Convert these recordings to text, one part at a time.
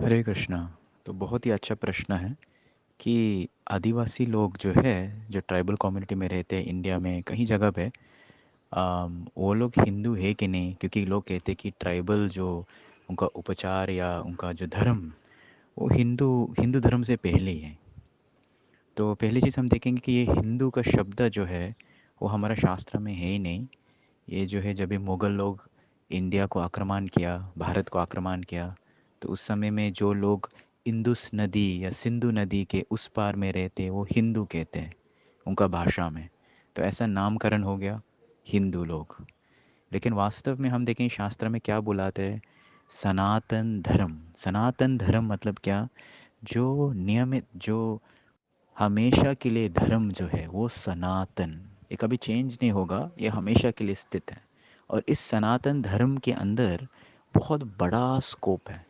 हरे कृष्णा। तो बहुत ही अच्छा प्रश्न है कि आदिवासी लोग जो है, जो ट्राइबल कम्युनिटी में रहते हैं इंडिया में कहीं जगह पे, वो लोग हिंदू है कि नहीं, क्योंकि लोग कहते हैं कि ट्राइबल जो उनका उपचार या उनका जो धर्म, वो हिंदू हिंदू धर्म से पहले ही है। तो पहली चीज़ हम देखेंगे कि ये हिंदू का शब्द जो है वो हमारा शास्त्र में है ही नहीं। ये जो है, जब भी मुग़ल लोग इंडिया को आक्रमण किया, भारत को आक्रमण किया, तो उस समय में जो लोग इंदुस नदी या सिंधु नदी के उस पार में रहते हैं वो हिंदू कहते हैं उनका भाषा में। तो ऐसा नामकरण हो गया हिंदू लोग। लेकिन वास्तव में हम देखें शास्त्र में क्या बुलाते हैं, सनातन धर्म। सनातन धर्म मतलब क्या? जो नियमित, जो हमेशा के लिए धर्म जो है वो सनातन, ये कभी चेंज नहीं होगा, ये हमेशा के लिए स्थित है। और इस सनातन धर्म के अंदर बहुत बड़ा स्कोप है,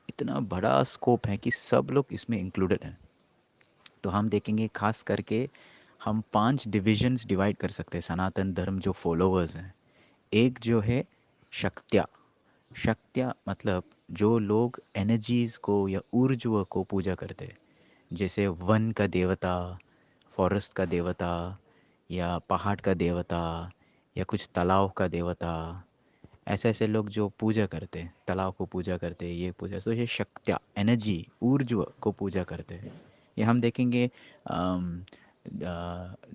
इतना बड़ा स्कोप है कि सब लोग इसमें इंक्लूडेड हैं। तो हम देखेंगे खास करके हम 5 डिविजन्स डिवाइड कर सकते हैं सनातन धर्म जो फॉलोवर्स हैं। एक जो है शक्त्या। शक्त्या मतलब जो लोग एनर्जीज़ को या ऊर्जा को पूजा करते हैं, जैसे वन का देवता, फॉरेस्ट का देवता, या पहाड़ का देवता, या कुछ तालाब का देवता। ऐसे ऐसे लोग जो पूजा करते हैं, तालाब को पूजा करते हैं, ये पूजा, तो ये शक्त्या एनर्जी ऊर्जा को पूजा करते हैं। ये हम देखेंगे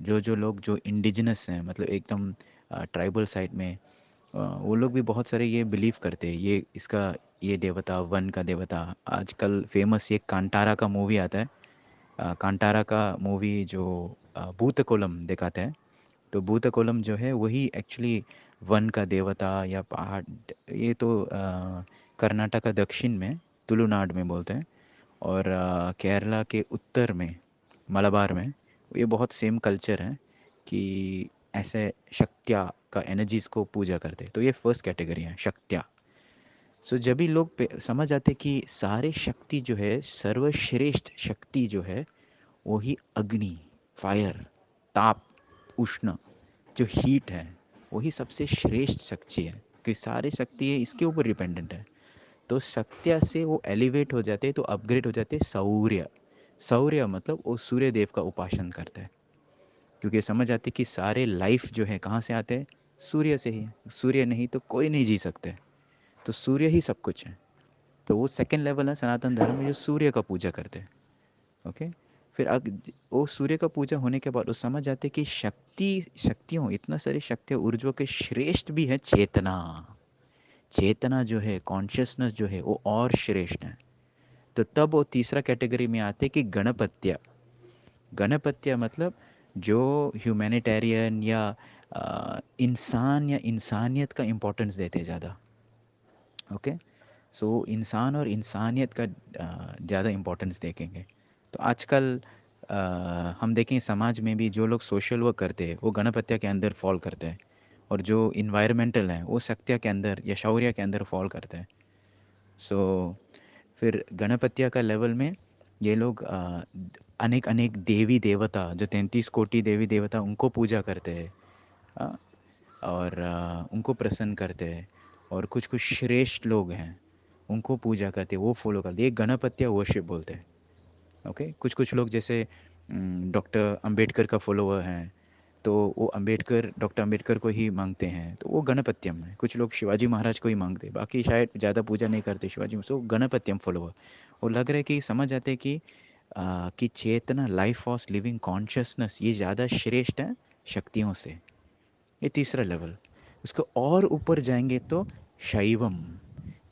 जो जो लोग जो इंडिजिनस हैं, मतलब एकदम ट्राइबल साइड में, वो लोग भी बहुत सारे ये बिलीव करते हैं, ये इसका, ये देवता, वन का देवता। आजकल फेमस ये कांतारा का मूवी आता है। कांतारा का मूवी जो भूतकोलम दिखाता है, तो भूतकोलम जो है वही एक्चुअली वन का देवता या पहाड़। ये तो कर्नाटक का दक्षिण में तुलुनाड में बोलते हैं, और केरला के उत्तर में मलबार में ये बहुत सेम कल्चर है कि ऐसे शक्तियाँ का एनर्जीज को पूजा करते हैं। तो ये फर्स्ट कैटेगरी है शक्तियाँ। सो जब भी लोग समझ जाते कि सारे शक्ति जो है, सर्वश्रेष्ठ शक्ति जो है वही अग्नि, फायर, ताप, उष्ण, जो हीट है, वही सबसे श्रेष्ठ शक्ति है, कि सारे शक्ति है इसके ऊपर डिपेंडेंट है। तो सत्या से वो एलिवेट हो जाते, तो अपग्रेड हो जाते सौर्य। सौर्य मतलब वो सूर्य देव का उपासन करता है, क्योंकि समझ आते कि सारे लाइफ जो है कहाँ से आते हैं, सूर्य से ही। सूर्य नहीं तो कोई नहीं जी सकते, तो सूर्य ही सब कुछ है। तो वो सेकंड लेवल है सनातन धर्म में, जो सूर्य का पूजा करते हैं। ओके। फिर वो सूर्य का पूजा होने के बाद वो समझ जाते कि शक्तियों, इतना सारी शक्तियों ऊर्जा के श्रेष्ठ भी है चेतना। चेतना जो है, कॉन्शियसनेस जो है, वो और श्रेष्ठ है। तो तब वो तीसरा कैटेगरी में आते कि गणपत्य। गणपत्य मतलब जो ह्यूमैनिटेरियन या इंसान या इंसानियत का इम्पोर्टेंस देते हैं ज़्यादा। ओके। सो इंसान और इंसानियत का ज़्यादा इम्पोर्टेंस देखेंगे। तो आजकल हम देखें समाज में भी जो लोग सोशल वर्क करते हैं वो गणपत्य के अंदर फॉल करते हैं, और जो इन्वायरमेंटल हैं वो शक्तिया के अंदर या शौर्य के अंदर फॉल करते हैं। सो फिर गणपत्य का लेवल में ये लोग अनेक अनेक देवी देवता, जो 33 कोटि देवी देवता, उनको पूजा करते हैं। अ, और उनको प्रसन्न करते हैं। और कुछ कुछ श्रेष्ठ लोग हैं उनको पूजा करते हैं, वो फॉलो करते हैं, ये गणपत्य वर्शिप बोलते हैं। ओके। कुछ कुछ लोग जैसे डॉक्टर अंबेडकर का फॉलोवर हैं, तो वो अंबेडकर, डॉक्टर अंबेडकर को ही मांगते हैं, तो वो गणपत्यम है। कुछ लोग शिवाजी महाराज को ही मांगते हैं, बाकी शायद ज़्यादा पूजा नहीं करते शिवाजी, सो गणपत्यम फॉलोवर। वो लग रहा है कि समझ आते हैं कि चेतना, लाइफ फॉर्स, लिविंग कॉन्शियसनेस, ये ज़्यादा श्रेष्ठ है शक्तियों से। ये तीसरा लेवल। उसको और ऊपर जाएंगे तो शैवम।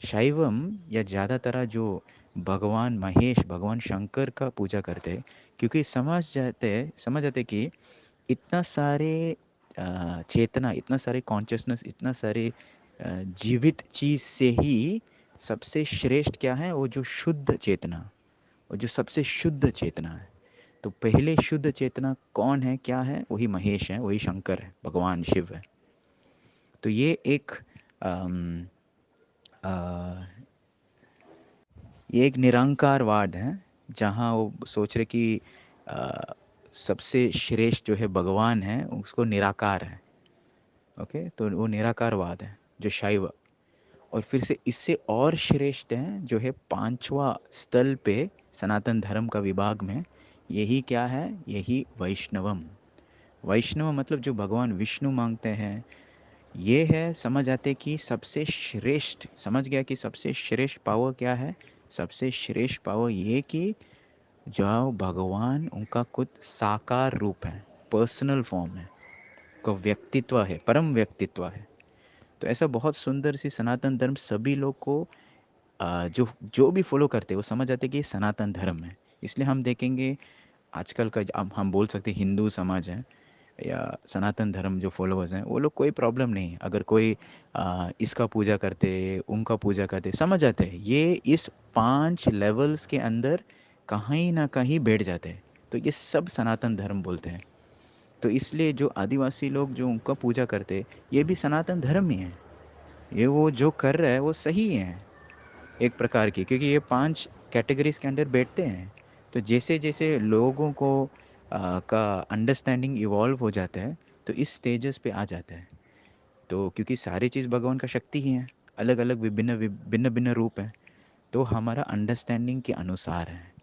शैवम या ज़्यादातर जो भगवान महेश, भगवान शंकर का पूजा करते हैं, क्योंकि समझ जाते कि इतना सारे चेतना, इतना सारे कॉन्शियसनेस, इतना सारे जीवित चीज़ से ही सबसे श्रेष्ठ क्या है, वो जो शुद्ध चेतना, वो जो सबसे शुद्ध चेतना है। तो पहले शुद्ध चेतना कौन है, क्या है? वही महेश है, वही शंकर है, भगवान शिव है। तो ये एक अम, अ, ये एक निरंकारवाद है, जहाँ वो सोच रहे कि अ, सबसे श्रेष्ठ जो है भगवान है, उसको निराकार है। ओके। तो वो निराकारवाद है जो शैव। और फिर से इससे और श्रेष्ठ है जो है पांचवा स्थल पे सनातन धर्म का विभाग में, यही क्या है, यही वैष्णवम। वैष्णव मतलब जो भगवान विष्णु मांगते हैं, ये है समझ आते कि सबसे श्रेष्ठ, समझ गया कि सबसे श्रेष्ठ पावर क्या है। सबसे श्रेष्ठ पावर ये कि जो भगवान उनका खुद साकार रूप है, पर्सनल फॉर्म है, का व्यक्तित्व है, परम व्यक्तित्व है। तो ऐसा बहुत सुंदर सी सनातन धर्म सभी लोग को जो जो भी फॉलो करते हैं वो समझ आते हैं कि ये सनातन धर्म है। इसलिए हम देखेंगे आजकल का, अब हम बोल सकते हैं हिंदू समाज है या सनातन धर्म जो फॉलोअर्स हैं, वो लोग कोई प्रॉब्लम नहीं है अगर कोई इसका पूजा करते, उनका पूजा करते, समझ आते हैं ये इस 5 लेवल्स के अंदर कहीं ना कहीं बैठ जाते हैं। तो ये सब सनातन धर्म बोलते हैं। तो इसलिए जो आदिवासी लोग जो उनका पूजा करते, ये भी सनातन धर्म ही है। ये वो जो कर रहा है वो सही है एक प्रकार की, क्योंकि ये 5 कैटेगरीज के अंदर बैठते हैं। तो जैसे जैसे लोगों को का अंडरस्टैंडिंग इवॉल्व हो जाता है, तो इस स्टेजेस पे आ जाता है। तो क्योंकि सारी चीज़ भगवान का शक्ति ही है, अलग अलग विभिन्न भिन्न भिन्न रूप है, तो हमारा अंडरस्टैंडिंग के अनुसार है।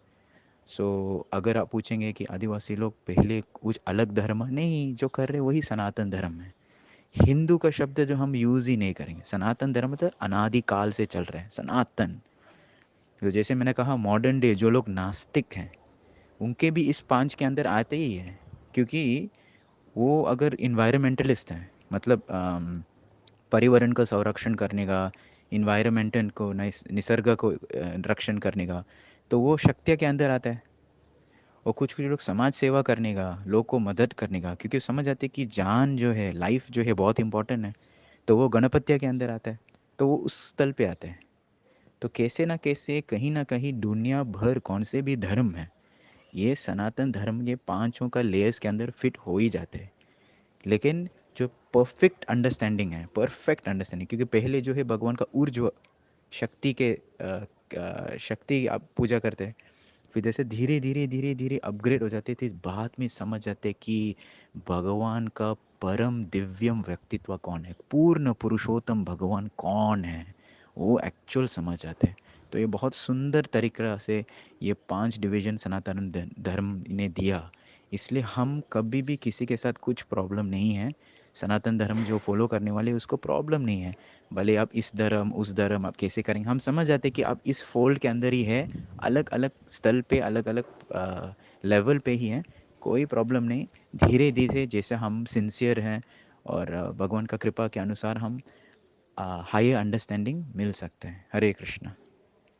सो अगर आप पूछेंगे कि आदिवासी लोग पहले कुछ अलग धर्म, नहीं, जो कर रहे वही सनातन धर्म है। हिंदू का शब्द जो हम यूज़ ही नहीं करेंगे, सनातन धर्म मतलब अनादिकाल से चल रहे हैं सनातन। तो जैसे मैंने कहा मॉडर्न डे जो लोग नास्तिक हैं, उनके भी इस 5 के अंदर आते ही है, क्योंकि वो अगर इन्वायरमेंटलिस्ट हैं, मतलब पर्यावरण का संरक्षण करने का, इन्वायरमेंटल को निसर्ग को रक्षण करने का, तो वो शक्तियाँ के अंदर आता है। और कुछ कुछ लोग समाज सेवा करने का, लोग को मदद करने का, क्योंकि समझ आते कि जान जो है, लाइफ जो है बहुत इंपॉर्टेंट है, तो वो गणपत्य के अंदर आता है। तो वो उस स्थल पे आते हैं। तो कैसे ना कैसे कहीं ना कहीं दुनिया भर कौन से भी धर्म है, ये सनातन धर्म ये पांचों का लेयर्स के अंदर फिट हो ही जाते हैं। लेकिन जो परफेक्ट अंडरस्टैंडिंग, क्योंकि पहले जो है भगवान का ऊर्ज्व शक्ति के शक्ति आप पूजा करते हैं, फिर जैसे धीरे धीरे धीरे धीरे अपग्रेड हो जाते थे, बाद में समझ जाते कि भगवान का परम दिव्यम व्यक्तित्व कौन है, पूर्ण पुरुषोत्तम भगवान कौन है, वो एक्चुअल समझ जाते हैं। तो ये बहुत सुंदर तरीक़ा से ये 5 डिवीज़न सनातन धर्म ने दिया। इसलिए हम कभी भी किसी के साथ कुछ प्रॉब्लम नहीं है। सनातन धर्म जो फ़ॉलो करने वाले उसको प्रॉब्लम नहीं है। भले आप इस धर्म, उस धर्म आप कैसे करेंगे, हम समझ जाते हैं कि आप इस फ़ोल्ड के अंदर ही है, अलग-अलग स्थल पे, अलग-अलग लेवल पे ही हैं, कोई प्रॉब्लम नहीं। धीरे-धीरे जैसे हम सिंसियर हैं और भगवान का कृपा के अनुसार हम हायर अंडरस्टैंडिंग मिल सकते हैं। हरे कृष्णा।